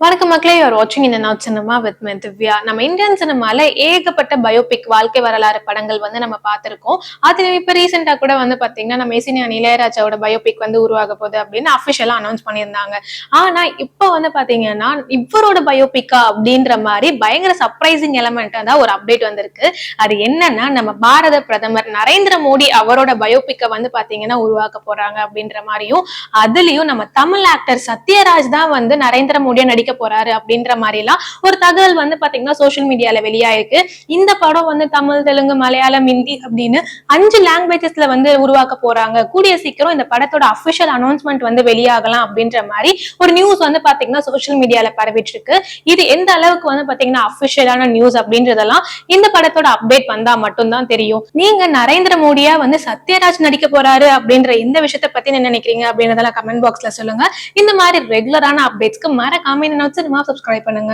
வணக்கம் மக்களே, யூஆர் வாட்சிங் இந்த நாட் சினிமா வித் மே திவ்யா. நம்ம இந்தியன் சினிமால ஏகப்பட்ட பயோபிக் வாழ்க்கை வரலாறு படங்கள் நம்ம பார்த்திருக்கோம். அதுல இப்ப ரீசெண்டா கூட பாத்தீங்கன்னா நம்ம இசைஞானி இளையராஜாவோட பயோபிக் உருவாக போகுது அப்படின்னு அபிஷியலா அனௌன்ஸ் பண்ணியிருந்தாங்க. ஆனா இப்ப பாத்தீங்கன்னா இவரோட பயோபிக்கா அப்படின்ற மாதிரி பயங்கர சர்ப்ரைசிங் எலமெண்ட் தான் ஒரு அப்டேட் வந்திருக்கு. அது என்னன்னா, நம்ம பாரத பிரதமர் நரேந்திர மோடி அவரோட பயோபிக்க பாத்தீங்கன்னா உருவாக்க போறாங்க அப்படின்ற மாதிரியும், அதுலயும் நம்ம தமிழ் ஆக்டர் சத்யராஜ் தான் நரேந்திர மோடியா நடிக்க போறாரு அப்படின்ற மாதிரி எல்லாம் ஒரு தகவல் பாத்தீங்கன்னா சோசியல் மீடியால வெளியாயிருக்கு. இந்த படம் தமிழ், தெலுங்கு, மலையாளம், ஹிந்தி அப்படின்னு 5 லாங்குவேஜஸ்ல உருவாக்க போறாங்க. கூடிய சீக்கிரம் இந்த படத்தோட அபிஷியல் அனௌன்ஸ்மெண்ட் வெளியாகலாம் அப்படின்ற மாதிரி ஒரு நியூஸ் பாத்தீங்கன்னா சோசியல் மீடியால பரவிட்டு இருக்கு. இது எந்த அளவுக்கு பாத்தீங்கன்னா அபிஷியலான நியூஸ் அப்படின்றதெல்லாம் இந்த படத்தோட அப்டேட் வந்தா மட்டும்தான் தெரியும். நீங்க நரேந்திர மோடியா சத்யராஜ் நடிக்க போறாரு அப்படின்ற இந்த விஷயத்தை பத்தி என்ன நினைக்கிறீங்க அப்படின்றதெல்லாம் கமெண்ட் பாக்ஸ்ல சொல்லுங்க. இந்த மாதிரி ரெகுலரான அப்டேட்ஸ்க்கு மறக்காம இந்த நாட் சினிமா சப்ஸ்கிரைப் பண்ணுங்க.